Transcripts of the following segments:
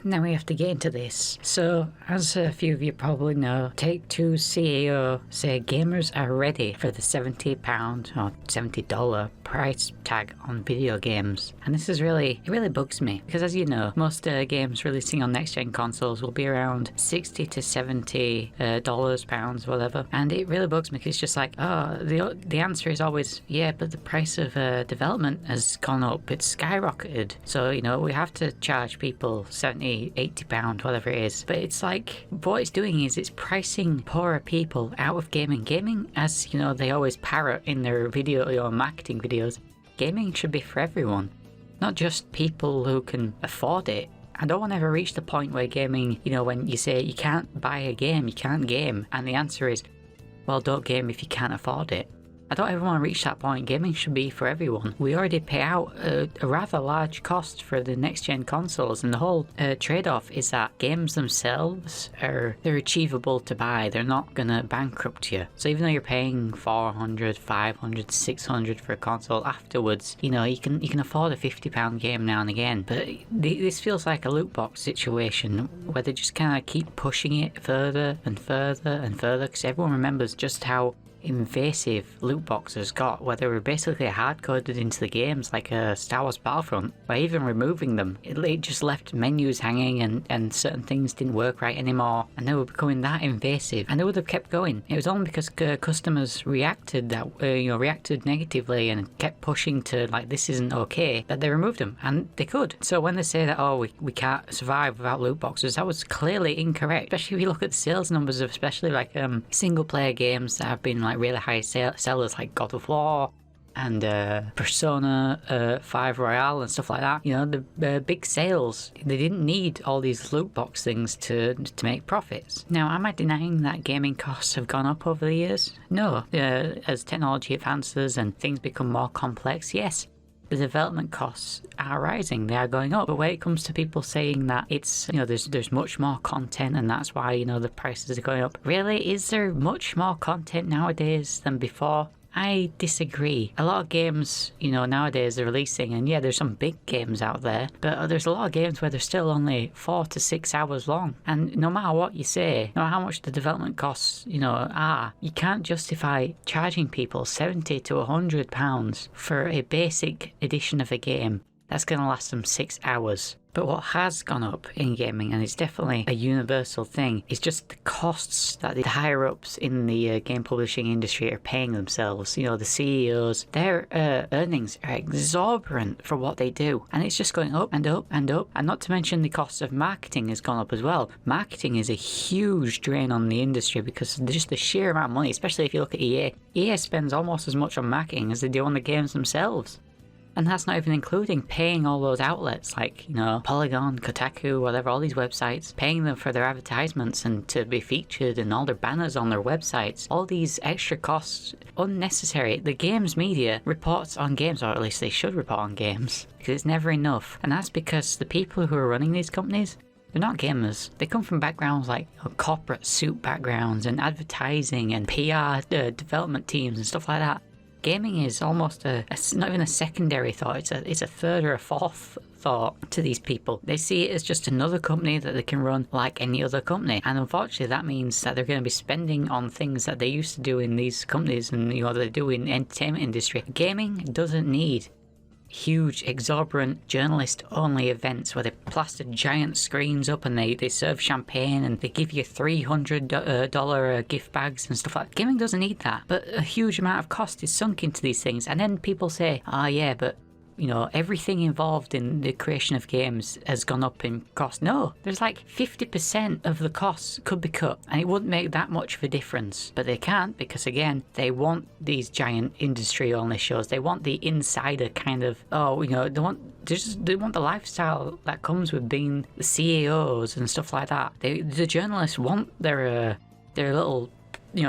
Now we have to get into this. So, as a few of you probably know, Take-Two's CEO said gamers are ready for the £70 or $70 price tag on video games. And this is it really bugs me, because as you know, most games releasing on next-gen consoles will be around $60 to $70 pounds, whatever. And it really bugs me, because it's just like, the answer is always, yeah, but the price of development has gone up, it's skyrocketed. So, we have to charge people £70, £80, whatever it is. But it's like, what it's doing is it's pricing poorer people out of gaming. Gaming, as they always parrot in their marketing videos, gaming should be for everyone, not just people who can afford it. I don't want to ever reach the point where gaming, when you say you can't buy a game, you can't game, and the answer is, well, don't game if you can't afford it. I don't ever want to reach that point. Gaming should be for everyone. We already pay out a rather large cost for the next-gen consoles, and the whole trade-off is that games themselves they're achievable to buy. They're not gonna bankrupt you. So even though you're paying $400, $500, $600 for a console afterwards, you can afford a £50 game now and again. But this feels like a loot box situation where they just kind of keep pushing it further and further and further, because everyone remembers just how invasive loot boxes got, where they were basically hard-coded into the games, like a Star Wars Battlefront. By even removing them, it just left menus hanging, and certain things didn't work right anymore, and they were becoming that invasive, and they would have kept going. It was only because customers reacted negatively and kept pushing to, like, this isn't okay, that they removed them, and they could. So when they say that, we can't survive without loot boxes, that was clearly incorrect, especially if you look at the sales numbers of especially like single-player games that have been like really high sellers, like God of War and Persona 5 Royale and stuff like that. The big sales, they didn't need all these loot box things to make profits. Now, am I denying that gaming costs have gone up over the years? No. As technology advances and things become more complex, yes, the development costs are rising, they are going up. But when it comes to people saying that it's, there's much more content and that's why, the prices are going up, really, is there much more content nowadays than before? I disagree. A lot of games, nowadays are releasing, and yeah, there's some big games out there, but there's a lot of games where they're still only 4 to 6 hours long. And no matter what you say, no matter how much the development costs, are, you can't justify charging people £70 to £100 for a basic edition of a game that's going to last them 6 hours. But what has gone up in gaming, and it's definitely a universal thing, is just the costs that the higher-ups in the game publishing industry are paying themselves. The CEOs, their earnings are exorbitant for what they do. And it's just going up and up and up. And not to mention the cost of marketing has gone up as well. Marketing is a huge drain on the industry because just the sheer amount of money, especially if you look at EA. EA spends almost as much on marketing as they do on the games themselves. And that's not even including paying all those outlets like, Polygon, Kotaku, whatever, all these websites, paying them for their advertisements and to be featured and all their banners on their websites. All these extra costs, unnecessary. The games media reports on games, or at least they should report on games, because it's never enough. And that's because the people who are running these companies, they're not gamers. They come from backgrounds like corporate suit backgrounds and advertising and PR development teams and stuff like that. Gaming is almost not even a secondary thought, it's a third or a fourth thought to these people. They see it as just another company that they can run like any other company, and unfortunately that means that they're going to be spending on things that they used to do in these companies and they do in the entertainment industry. Gaming doesn't need huge, exorbitant, journalist-only events where they plaster giant screens up and they serve champagne and they give you $300 gift bags and stuff like that. Gaming doesn't need that, but a huge amount of cost is sunk into these things. And then people say, yeah, but everything involved in the creation of games has gone up in cost. No, there's like 50% of the costs could be cut and it wouldn't make that much of a difference. But they can't, because again, they want these giant industry only shows. They want the insider kind of, they want the lifestyle that comes with being the CEOs and stuff like that. The journalists want their little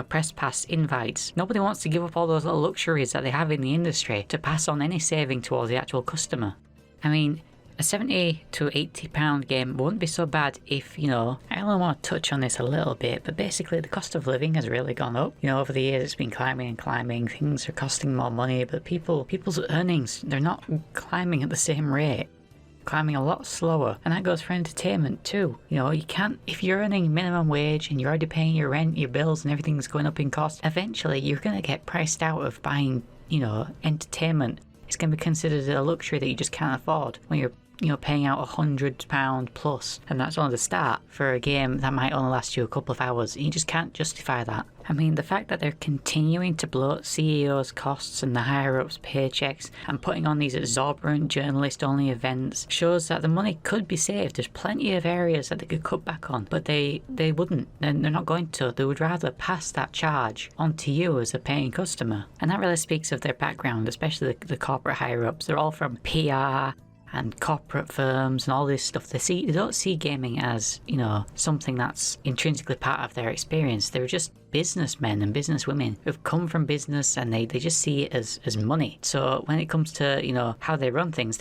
press pass invites. Nobody wants to give up all those little luxuries that they have in the industry to pass on any saving towards the actual customer. I mean, a £70 to £80 game wouldn't be so bad if, I only want to touch on this a little bit, but basically the cost of living has really gone up. Over the years it's been climbing and climbing, things are costing more money, but people's earnings, they're not climbing at the same rate. climbing a lot slower, and that goes for entertainment too. You know, you can't, if you're earning minimum wage and you're already paying your rent, your bills, and everything's going up in cost, eventually you're going to get priced out of buying, you know, entertainment. It's going to be considered a luxury that you just can't afford when you're, you know, paying out £100 plus, and that's only the start for a game that might only last you a couple of hours. You just can't justify that. I mean, the fact that they're continuing to bloat CEOs' costs and the higher-ups' paychecks and putting on these exorbitant journalist-only events shows that the money could be saved. There's plenty of areas that they could cut back on, but they wouldn't. They're not going to. They would rather pass that charge on to you as a paying customer. And that really speaks of their background, especially the corporate higher-ups. They're all from PR and corporate firms and all this stuff. They don't see gaming as, you know, something that's intrinsically part of their experience. They're just businessmen and businesswomen who've come from business, and they just see it as money. So when it comes to, you know, how they run things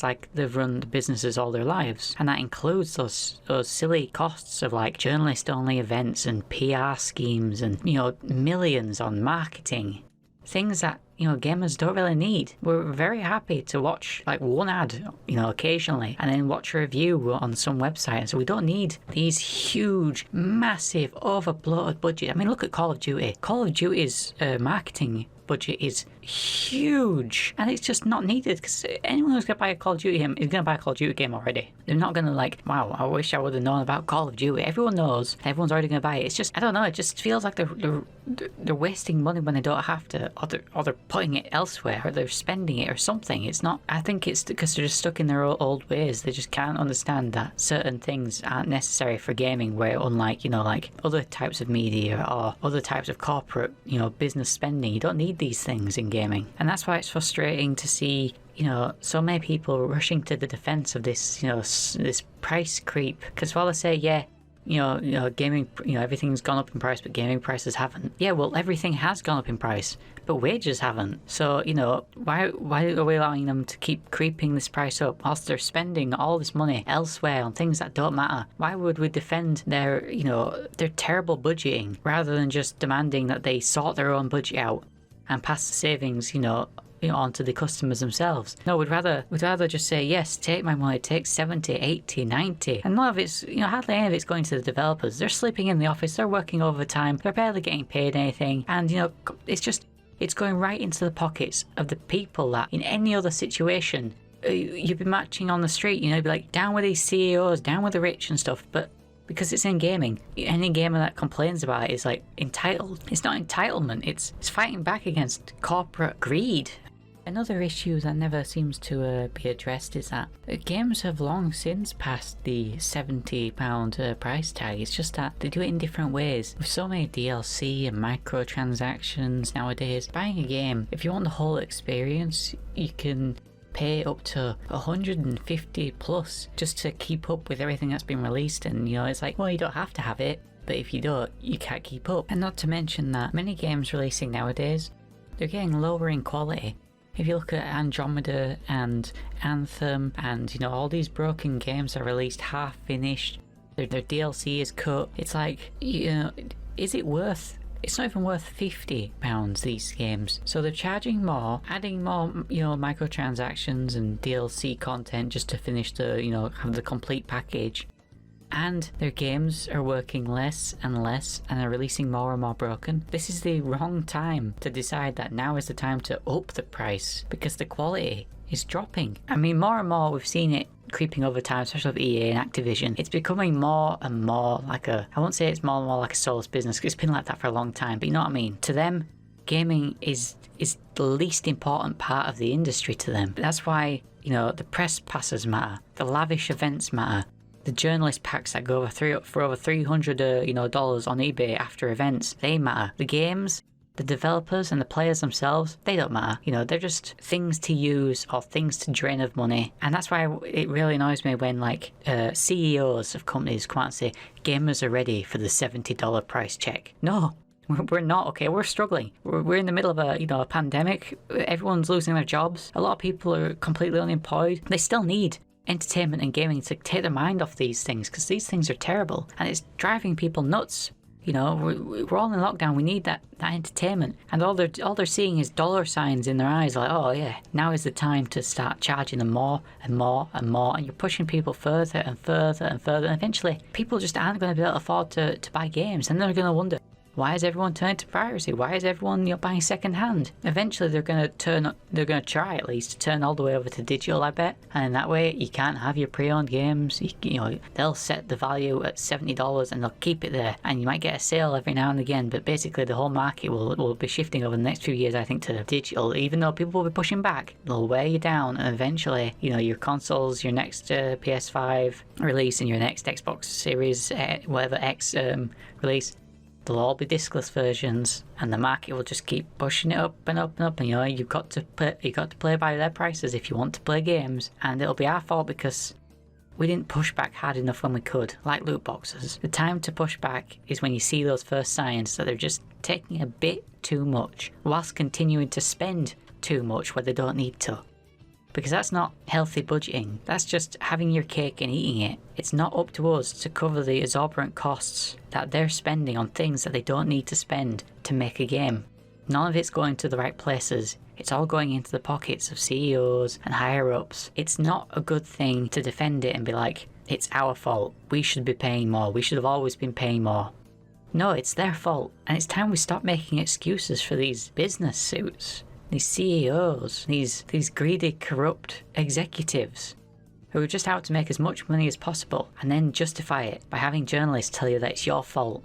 like they've run the businesses all their lives, and that includes those silly costs of like journalist only events and PR schemes and, you know, millions on marketing. Things that, you know, gamers don't really need. We're very happy to watch like one ad, you know, occasionally, and then watch a review on some website. So we don't need these huge, massive, over-bloated budget. I mean, look at Call of Duty. Call of Duty's marketing budget is huge, and it's just not needed, because anyone who's going to buy a Call of Duty game is going to buy a Call of Duty game already. They're not going to like, wow, I wish I would have known about Call of Duty. Everyone knows. Everyone's already going to buy it. It's just, I don't know, it just feels like they're wasting money when they don't have to, or they're putting it elsewhere, or they're spending it or something. It's not, I think it's because they're just stuck in their old ways. They just can't understand that certain things aren't necessary for gaming, where unlike, you know, like other types of media or other types of corporate, you know, business spending, you don't need these things in gaming. And that's why it's frustrating to see, you know, so many people rushing to the defense of this, you know, this price creep. Because while they say, yeah, you know, gaming, you know, everything's gone up in price, but gaming prices haven't. Yeah, well, everything has gone up in price, but wages haven't. So, you know, why are we allowing them to keep creeping this price up whilst they're spending all this money elsewhere on things that don't matter? Why would we defend their, you know, their terrible budgeting rather than just demanding that they sort their own budget out and pass the savings, you know, onto the customers themselves? No, we'd rather just say, yes, take my money, take 70, 80, 90. And none of it's, you know, hardly any of it's going to the developers. They're sleeping in the office, they're working overtime, they're barely getting paid anything. And, you know, it's going right into the pockets of the people that in any other situation, you'd be marching on the street, you know, you'd be like, down with these CEOs, down with the rich and stuff. But because it's in gaming, any gamer that complains about it is like entitled. It's not entitlement, it's fighting back against corporate greed. Another issue that never seems to be addressed is that games have long since passed the £70 price tag. It's just that they do it in different ways. With so many DLC and microtransactions nowadays, buying a game, if you want the whole experience, you can pay up to 150 plus just to keep up with everything that's been released. And, you know, it's like, well, you don't have to have it, but if you don't, you can't keep up. And not to mention that many games releasing nowadays, they're getting lower in quality. If you look at Andromeda and Anthem and, you know, all these broken games are released half finished, their DLC is cut. It's like, you know, is it worth? It's not even worth £50, these games. So they're charging more, adding more, you know, microtransactions and DLC content just to finish the, you know, have the complete package. And their games are working less and less and are releasing more and more broken. This is the wrong time to decide that now is the time to up the price, because the quality is dropping. I mean, more and more we've seen it creeping over time, especially with EA and Activision. It's becoming more and more like I won't say it's more and more like a soulless business, because it's been like that for a long time, but you know what I mean? To them, gaming is the least important part of the industry to them. That's why, you know, the press passes matter, the lavish events matter, the journalist packs that go for over $300 you know, dollars on eBay after events, they matter. The games, the developers and the players themselves, they don't matter. You know, they're just things to use or things to drain of money. And that's why it really annoys me when like CEOs of companies come out and say gamers are ready for the $70 price check. No, we're not. Okay, we're struggling. We're in the middle of a pandemic. Everyone's losing their jobs. A lot of people are completely unemployed. They still need entertainment and gaming to take their mind off these things, because these things are terrible and it's driving people nuts. You know, we're all in lockdown. We need that entertainment. And all they're seeing is dollar signs in their eyes. Like, oh yeah, now is the time to start charging them more and more and more. And you're pushing people further and further and further. And eventually, people just aren't going to be able to afford to buy games. And they're going to wonder, why is everyone turning to piracy? Why is everyone buying second hand? Eventually, they're going to try at least to turn all the way over to digital, I bet. And in that way, you can't have your pre-owned games. They'll set the value at $70 and they'll keep it there. And you might get a sale every now and again, but basically the whole market will be shifting over the next few years, I think, to digital. Even though people will be pushing back, they'll wear you down, and eventually, your consoles, your next PS5 release, and your next Xbox Series, whatever X release. They'll all be discless versions, and the market will just keep pushing it up and up and up. And you've got to play by their prices if you want to play games. And it'll be our fault because we didn't push back hard enough when we could, like loot boxes. The time to push back is when you see those first signs that they're just taking a bit too much, whilst continuing to spend too much where they don't need to. Because that's not healthy budgeting, that's just having your cake and eating it. It's not up to us to cover the exorbitant costs that they're spending on things that they don't need to spend to make a game. None of it's going to the right places. It's all going into the pockets of CEOs and higher-ups. It's not a good thing to defend it and be like, it's our fault, we should be paying more, we should have always been paying more. No, it's their fault, and it's time we stop making excuses for these business suits. These CEOs, these greedy, corrupt executives who are just out to make as much money as possible and then justify it by having journalists tell you that it's your fault,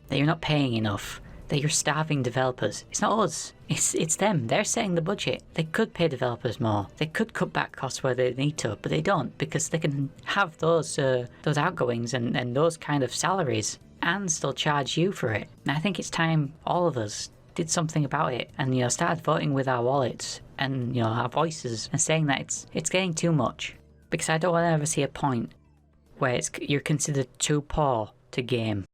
that you're not paying enough, that you're starving developers. It's not us, it's them. They're setting the budget. They could pay developers more. They could cut back costs where they need to, but they don't because they can have those outgoings and those kind of salaries and still charge you for it. And I think it's time all of us did something about it and started voting with our wallets and our voices and saying that it's getting too much, because I don't want to ever see a point where you're considered too poor to game.